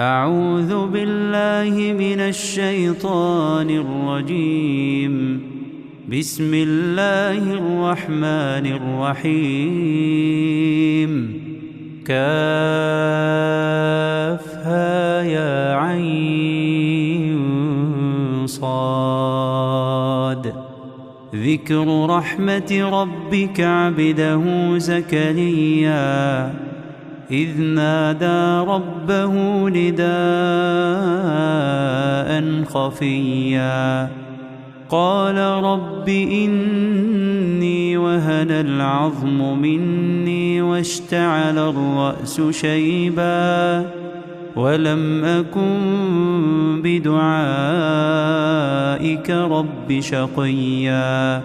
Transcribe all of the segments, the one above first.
أعوذ بالله من الشيطان الرجيم. بسم الله الرحمن الرحيم. كافها يا عين صاد. ذكر رحمة ربك عبده زكريا إذ نادى ربه نداء خفيا قال رب إني وهن العظم مني واشتعل الرأس شيبا ولم أكن بدعائك رب شقيا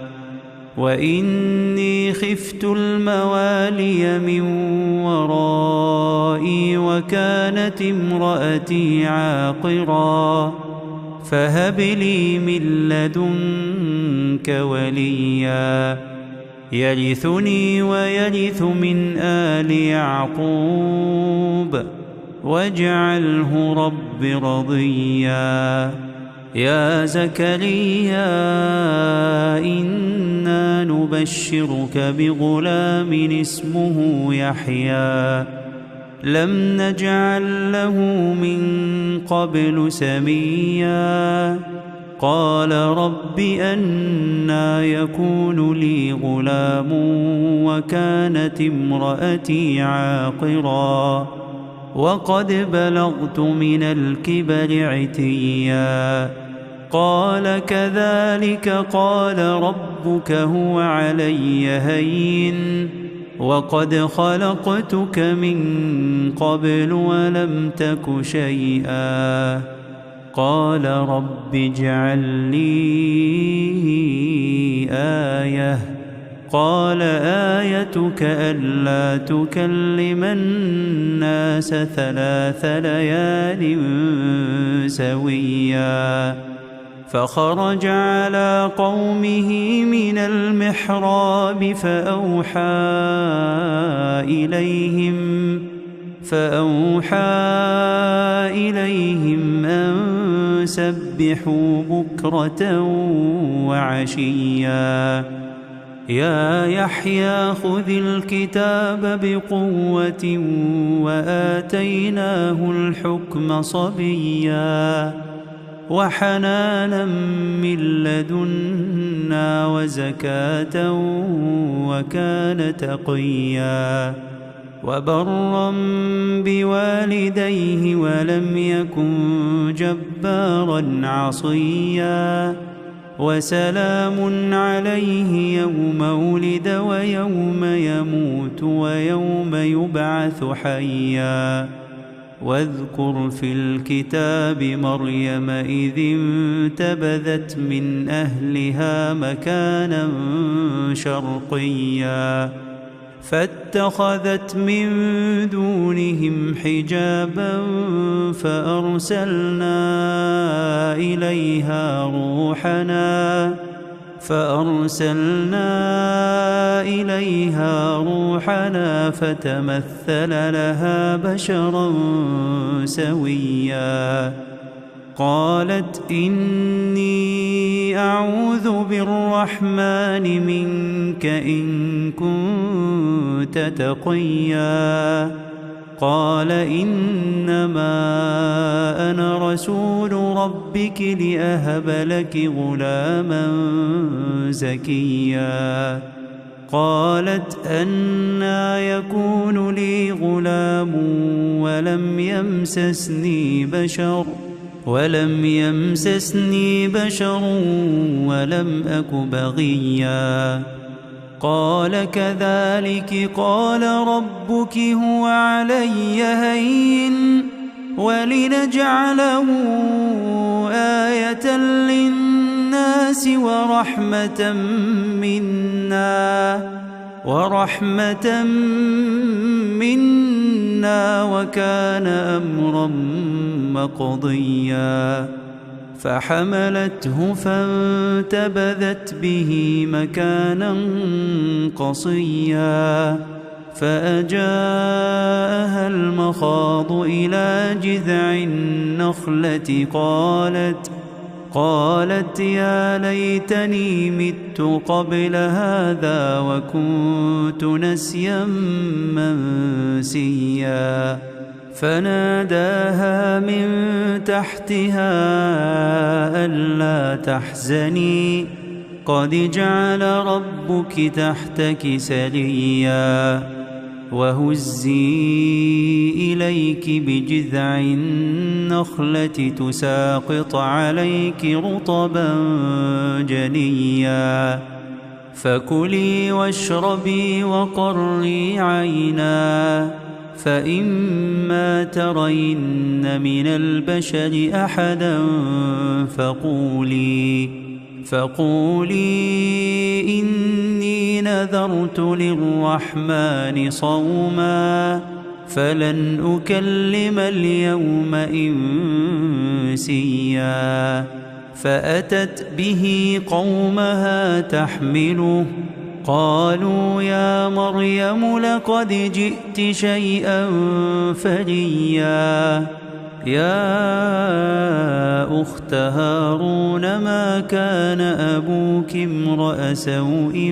وإني خفت الموالي من ورائي وكانت امرأتي عاقرا فهب لي من لدنك وليا يرثني ويرث من آل يعقوب واجعله رب رضيا. يا زكريا إنا نبشرك بغلام اسمه يحيى لم نجعل له من قبل سميا قال رب أنى يكون لي غلام وكانت امرأتي عاقرا وقد بلغت من الكبر عتيا قال كذلك قال ربك هو علي هين وقد خلقتك من قبل ولم تك شيئا قال رب اجعل لي آية قال آيتك ألا تكلم الناس 3 ليال سويا فخرج على قومه من المحراب فأوحى إليهم أن سبحوا بكرة وعشيا يا يحيى خذ الكتاب بقوة وآتيناه الحكم صبيا وحنانا من لدنا وزكاة وكان تقيا وبرا بوالديه ولم يكن جبارا عصيا وسلام عليه يوم ولد ويوم يموت ويوم يبعث حيا واذكر في الكتاب مريم إذ انتبذت من أهلها مكانا شرقيا فاتخذت من دونهم حجابا فأرسلنا إليها روحنا فتمثل لها بشرا سويا قالت إني أعوذ بالرحمن منك إن كنت تقيا قال إنما أنا رسول ربك لأهب لك غلاما زكيا قالت أنى يكون لي غلام ولم يمسسني بشر ولم أك بغيا قال كذلك قال ربك هو علي هين ولنجعله آية للناس ورحمة منا وكان أمرا مقضيا فحملته فانتبذت به مكانا قصيا فأجاءها المخاض إلى جذع النخلة قالت يا ليتني مت قبل هذا وكنت نسيا منسيا فناداها من تحتها ألا تحزني قد جعل ربك تحتك سريا وهزي إليك بجذع النخلة تساقط عليك رطبا جنيا فكلي واشربي وقري عينا فإما ترين من البشر أحدا فقولي إني نذرت للرحمن صوما فلن أكلم اليوم إنسيا فأتت به قومها تحمله قالوا يا مريم لقد جئت شيئا فريا يا أخت هارون ما كان أبوك امرأ سوء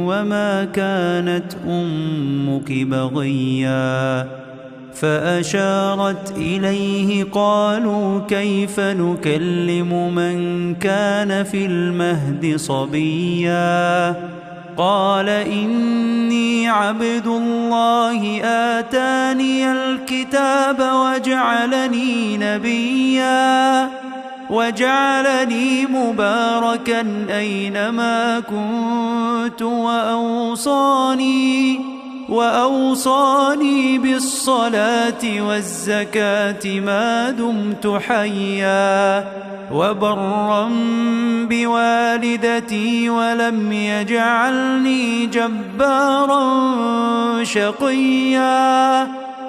وما كانت أمك بغيا فأشارت إليه قالوا كيف نكلم من كان في المهد صبيا قال إني عبد الله آتاني الكتاب وجعلني نبيا وجعلني مباركا أينما كنت وأوصاني بالصلاة والزكاة ما دمت حيا وبرا بوالدتي ولم يجعلني جبارا شقيا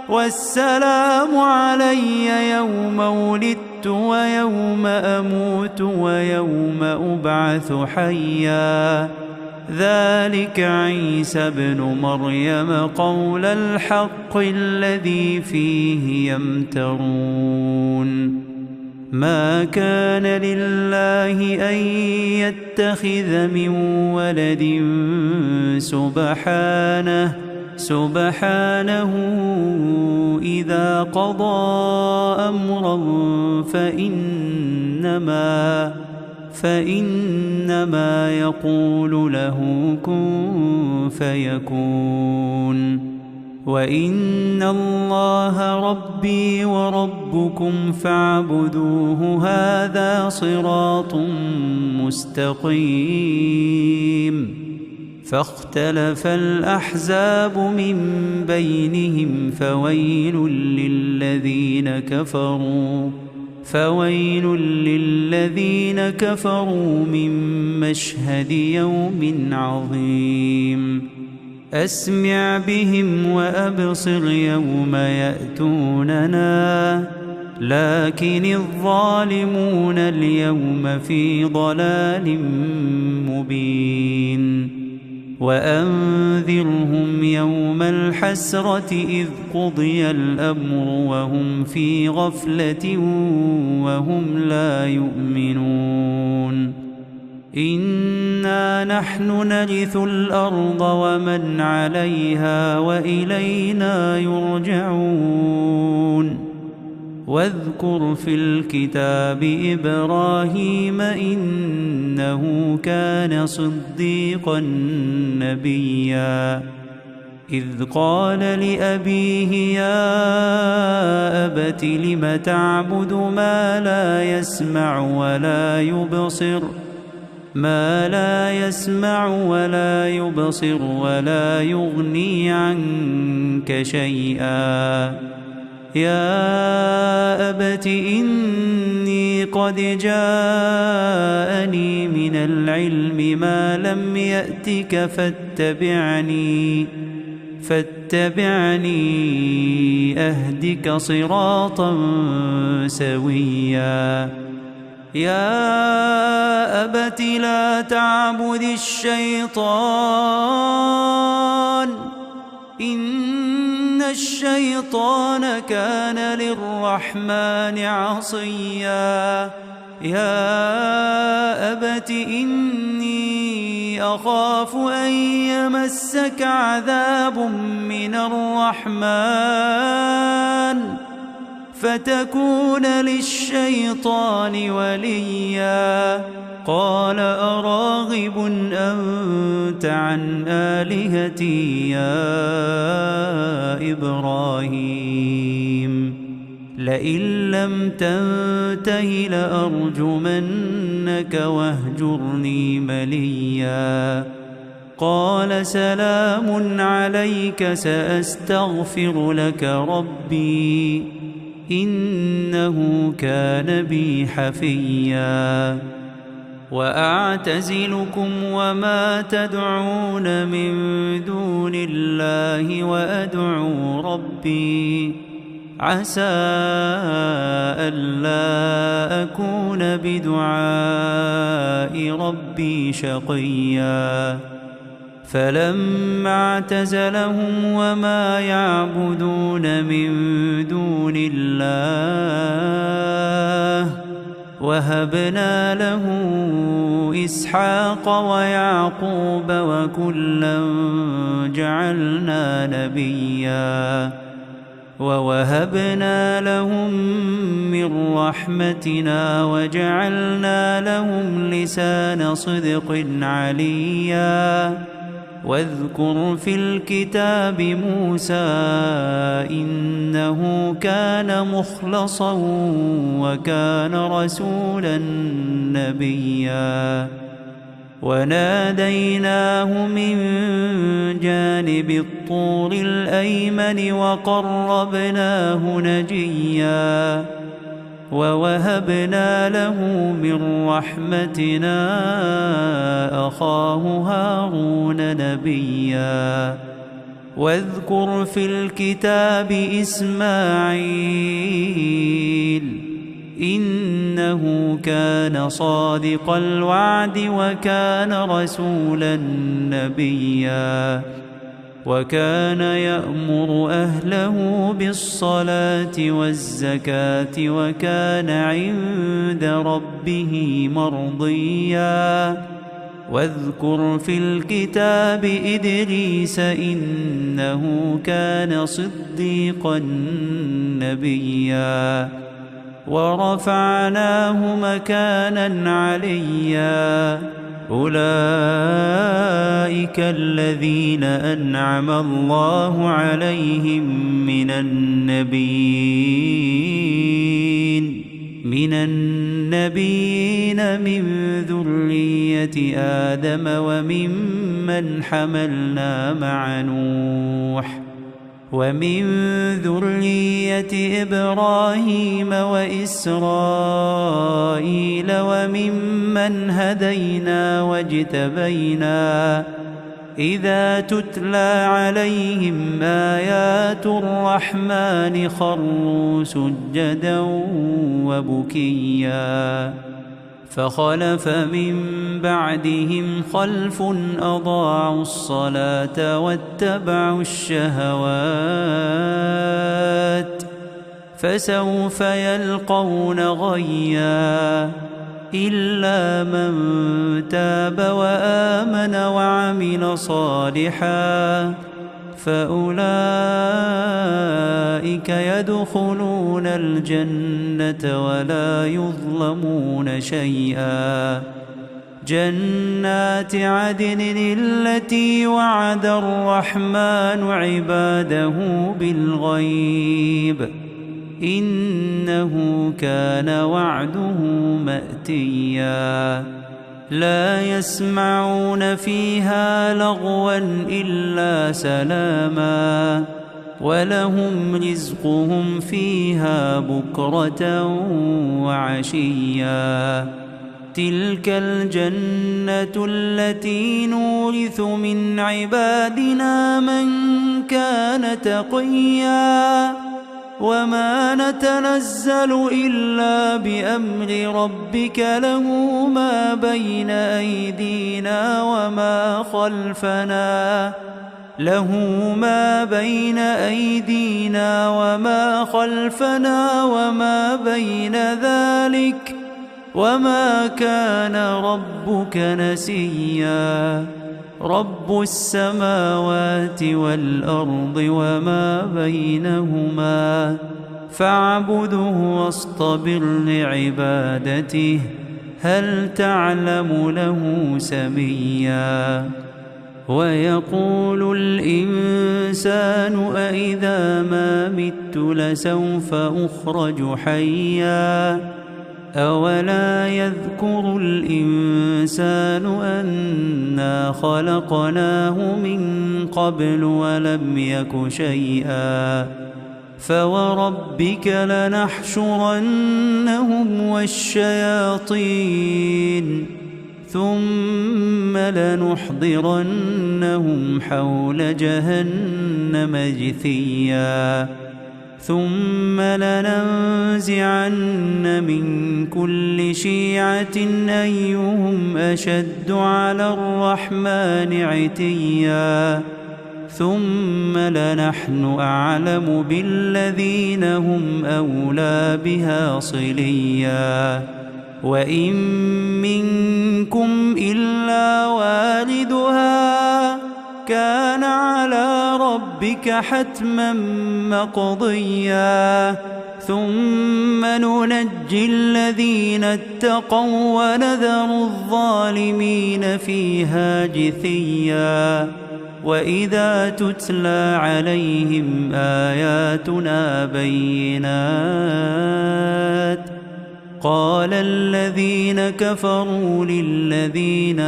والسلام علي يوم ولدت ويوم أموت ويوم أبعث حيا ذلك عيسى ابن مريم قول الحق الذي فيه يمترون ما كان لله أن يتخذ من ولد سبحانه إذا قضى أمرا فإنما يقول له كن فيكون وإن الله ربي وربكم فاعبدوه هذا صراط مستقيم فاختلف الأحزاب من بينهم فويل للذين كفروا من مشهد يوم عظيم أسمع بهم وأبصر يوم يأتوننا لكن الظالمون اليوم في ضلال مبين وأنذرهم يوم الحسرة إذ قضي الأمر وهم في غفلة وهم لا يؤمنون إنا نحن نرث الأرض ومن عليها وإلينا يرجعون واذكر في الكتاب إبراهيم إنه كان صديقا نبيا إذ قال لأبيه يا أبت لم تعبد ما لا يسمع ولا يبصر ولا يغني عنك شيئا يا أبت إني قد جاءني من العلم ما لم يأتك فاتبعني أهدك صراطا سويا يا أبت لا تعبد الشيطان إن الشيطان كان للرحمن عصيا يا أبت إني أخاف أن يمسك عذاب من الرحمن فتكون للشيطان وليا قال أراغب أنت عن آلهتي يا إبراهيم لئن لم تنته لأرجمنك واهجرني مليا قال سلام عليك سأستغفر لك ربي إنه كان بي حفيا وأعتزلكم وما تدعون من دون الله وأدعو ربي عسى ألا أكون بدعاء ربي شقيا فلما اعتزلهم وما يعبدون من دون الله وهبنا له إسحاق ويعقوب وكلا جعلنا نبيا ووهبنا لهم من رحمتنا وجعلنا لهم لسان صدق عليا واذكر في الكتاب موسى إنه كان مخلصا وكان رسولا نبيا وناديناه من جانب الطور الأيمن وقربناه نجيا ووهبنا له من رحمتنا أخاه هارون نبيا واذكر في الكتاب إسماعيل إنه كان صادق الوعد وكان رسولا نبيا وكان يأمر أهله بالصلاة والزكاة وكان عند ربه مرضيا واذكر في الكتاب إدريس إنه كان صديقا نبيا ورفعناه مكانا عليا أولئك الذين أنعم الله عليهم من النبيين من ذرية آدم وممن حملنا مع نوح ومن ذرية إبراهيم وإسرائيل وممن هدينا واجتبينا إذا تتلى عليهم آيات الرحمن خروا سجدا وبكيا فخلف من بعدهم خلف أضاعوا الصلاة واتبعوا الشهوات فسوف يلقون غيا إلا من تاب وآمن وعمل صالحا فأولئك يدخلون الجنة ولا يظلمون شيئا جنات عدن التي وعد الرحمن عباده بالغيب إنه كان وعده مأتيا لا يسمعون فيها لغوا إلا سلاما ولهم رزقهم فيها بكرة وعشيا تلك الجنة التي نورث من عبادنا من كان تقيا وما نتنزل إلا بأمر ربك له ما بين أيدينا وما خلفنا له ما بين أيدينا وما خلفنا وما بين ذلك وما كان ربك نسيا رب السماوات والأرض وما بينهما فاعبده واصطبر لعبادته هل تعلم له سميا ويقول الإنسان أإذا ما مت لسوف أخرج حيا أولا يذكر الإنسان أنا خلقناه من قبل ولم يك شيئا فوربك لنحشرنهم والشياطين ثم لنحضرنهم حول جهنم جثيا ثم لننزعن من كل شيعة أيهم أشد على الرحمن عتيا ثم لنحن أعلم بالذين هم أولى بها صليا وإن منكم إلا والدها كان على ربك حتما مقضيا ثم ننجي الذين اتقوا ونذر الظالمين فيها جثيا وإذا تتلى عليهم آياتنا بينات قال الذين كفروا للذين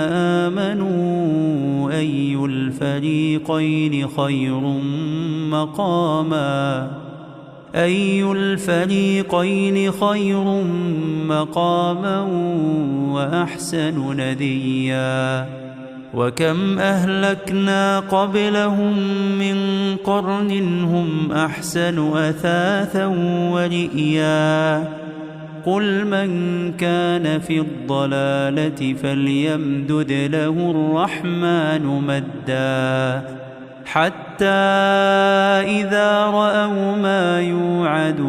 آمنوا أي الفريقين خير مقاما وأحسن نديا وكم أهلكنا قبلهم من قرن هم أحسن أثاثا ورئيا قل من كان في الضلالة فليمدد له الرحمن مدا حتى إذا رأوا ما يوعدون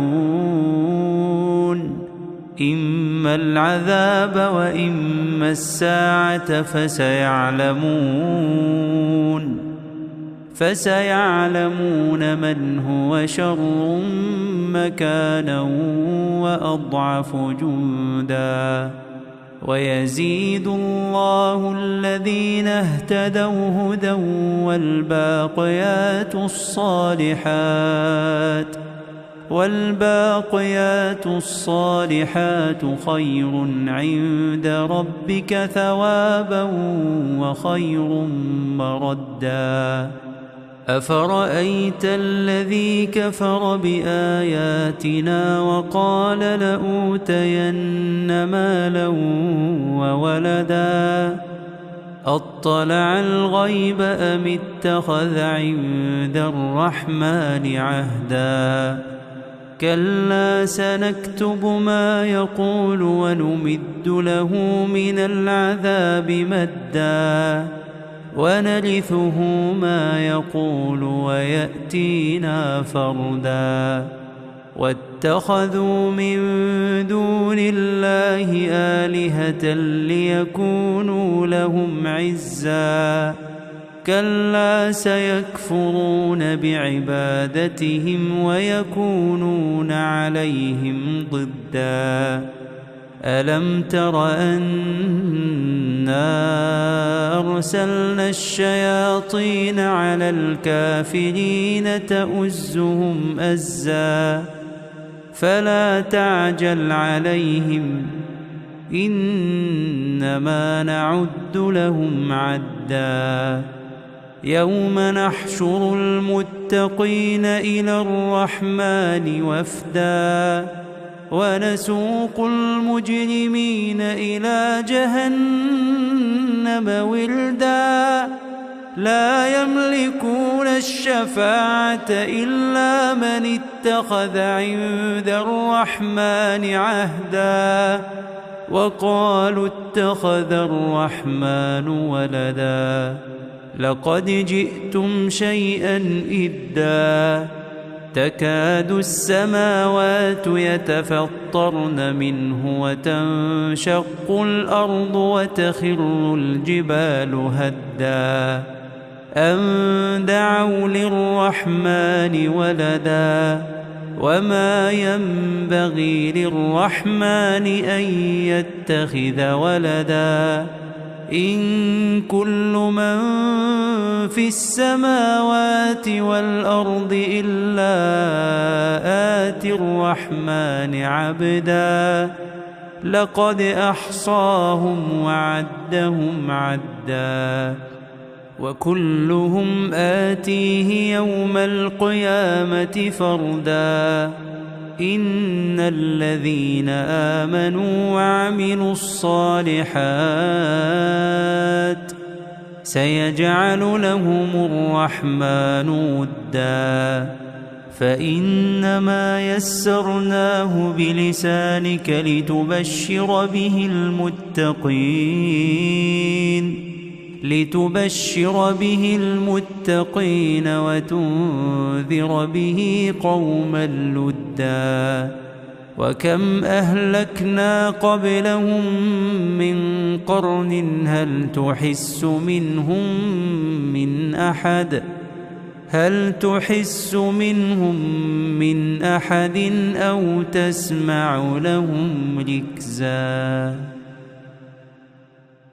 إما العذاب وإما الساعة فسيعلمون من هو شر مكانا وأضعف جندا ويزيد الله الذين اهتدوا هدى والباقيات الصالحات خير عند ربك ثوابا وخير مردا أفرأيت الذي كفر بآياتنا وقال لأوتين مالا وولدا أطلع الغيب أم اتخذ عند الرحمن عهدا كلا سنكتب ما يقول ونمد له من العذاب مدا ونرثه ما يقول ويأتينا فردا واتخذوا من دون الله آلهة ليكونوا لهم عزا كلا سيكفرون بعبادتهم ويكونون عليهم ضدا ألم تر أنا أرسلنا الشياطين على الكافرين تؤزهم أزا فلا تعجل عليهم إنما نعد لهم عدا يوم نحشر المتقين إلى الرحمن وفدا ونسوق المجرمين إلى جهنم وردا لا يملكون الشفاعة إلا من اتخذ عند الرحمن عهدا وقالوا اتخذ الرحمن ولدا لقد جئتم شيئا إدا تكاد السماوات يتفطرن منه وتنشق الأرض وتخر الجبال هدا أن دعوا للرحمن ولدا وما ينبغي للرحمن أن يتخذ ولدا إن كل من في السماوات والأرض إلا آتي الرحمن عبدا لقد أحصاهم وعدهم عدا وكلهم آتيه يوم القيامة فردا إن الذين آمنوا وعملوا الصالحات سيجعل لهم الرحمن ودا فإنما يسرناه بلسانك لتبشر به المتقين وتنذر به قوما لدا وكم أهلكنا قبلهم من قرن هل تحس منهم من أحد أو تسمع لهم ركزا.